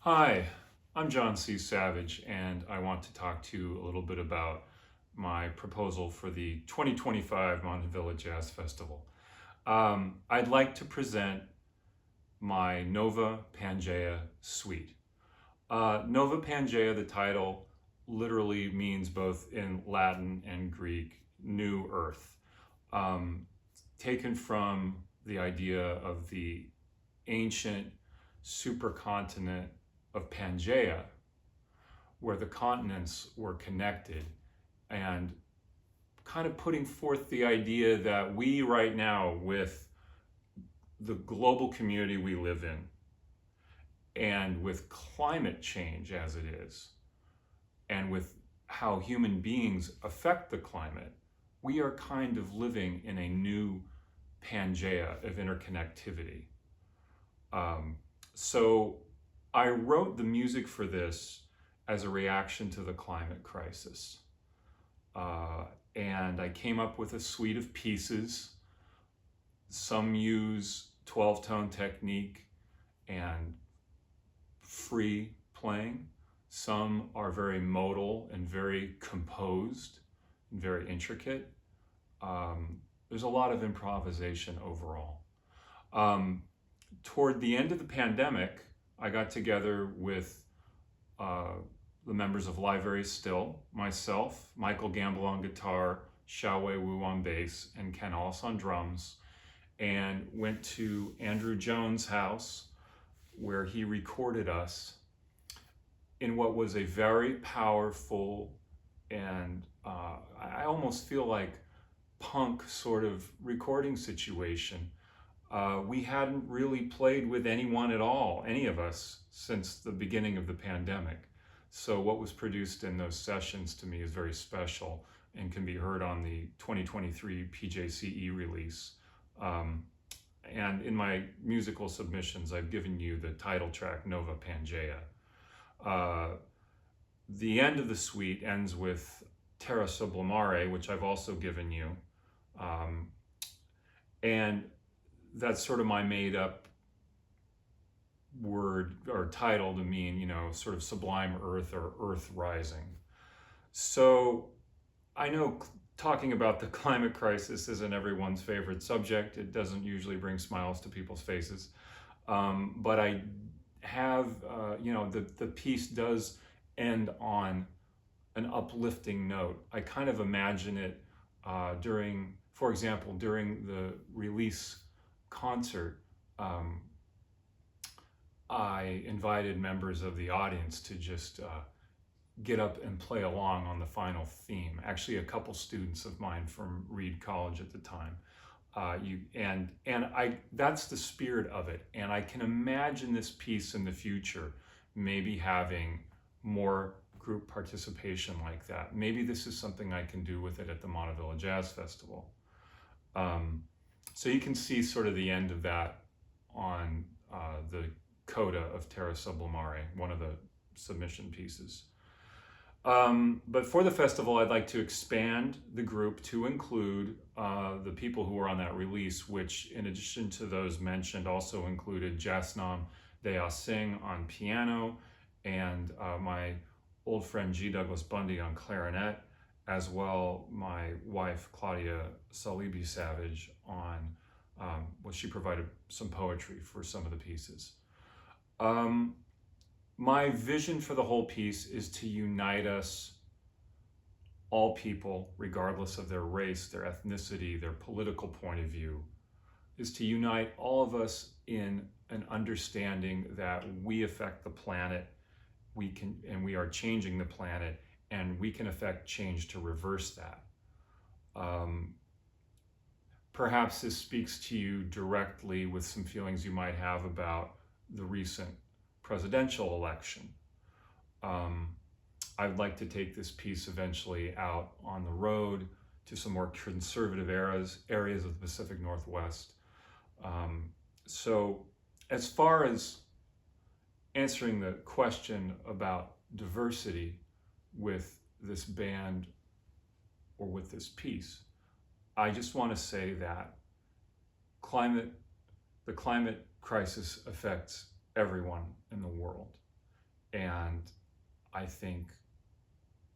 Hi, I'm John C. Savage, and I want to talk to you a little bit about my proposal for the 2025 Montavilla Jazz Festival. I'd like to present my Nova Pangea Suite. Nova Pangea, the title, literally means both in Latin and Greek, New Earth, um, taken from the idea of the ancient supercontinent of Pangaea, where the continents were connected, and kind of putting forth the idea that we right now, with the global community we live in and with climate change as it is, and with how human beings affect the climate, we are kind of living in a new Pangea of interconnectivity. Um, so I wrote the music for this as a reaction to the climate crisis. Uh, and I came up with a suite of pieces. Some use 12-tone technique and free playing. Some are very modal and very composed and very intricate. There's a lot of improvisation overall. Um, Toward the end of the pandemic, I got together with uh, the members of Live Very Still, myself, Michael Gamble on guitar, Xiaowei Wu on bass, and Ken Ellis on drums, and went to Andrew Jones' house where he recorded us in what was a very powerful and I almost feel like punk sort of recording situation. We hadn't really played with anyone at all, any of us, since the beginning of the pandemic. So what was produced in those sessions to me is very special and can be heard on the 2023 PJCE release. Um, and in my musical submissions, I've given you the title track, Nova Pangea. Uh, the end of the suite ends with Terra Sublimare, which I've also given you. Um, and that's sort of my made up word or title to mean, sort of sublime earth or earth rising. So I know talking about the climate crisis isn't everyone's favorite subject. It doesn't usually bring smiles to people's faces. But I have, the piece does end on an uplifting note. I kind of imagine it during, for example, during the release concert. I invited members of the audience to just get up and play along on the final theme. Actually, a couple students of mine from Reed College at the time. I that's the spirit of it, and I can imagine this piece in the future maybe having more group participation like that. Maybe this is something I can do with it at the Montavilla Jazz Festival. Um, so you can see sort of the end of that on the coda of Terra Sublimare, one of the submission pieces. But for the festival, I'd like to expand the group to include the people who were on that release, which, in addition to those mentioned, also included Jasnam Daya Singh on piano and my old friend G. Douglas Bundy on clarinet, as well my wife Claudia Salibi Savage on, she provided some poetry for some of the pieces. My vision for the whole piece is to unite us, all people, regardless of their race, their ethnicity, their political point of view, is to unite all of us in an understanding that we affect the planet, we are changing the planet, and we can affect change to reverse that. Perhaps this speaks to you directly with some feelings you might have about the recent presidential election. I'd like to take this piece eventually out on the road to some more conservative areas of the Pacific Northwest. So as far as answering the question about diversity with this band or with this piece, I just want to say that the climate crisis affects everyone in the world. And I think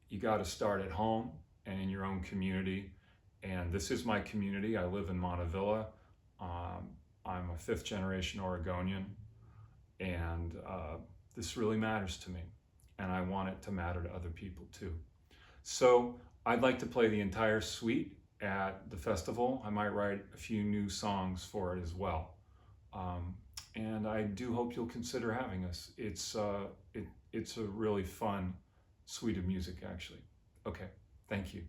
you got to start at home and in your own community. And this is my community. I live in Montavilla. Um, I'm a fifth generation Oregonian, and this really matters to me. And I want it to matter to other people too. So I'd like to play the entire suite at the festival. I might write a few new songs for it as well. Um, and I do hope you'll consider having us. It's a really fun suite of music, actually. Okay, thank you.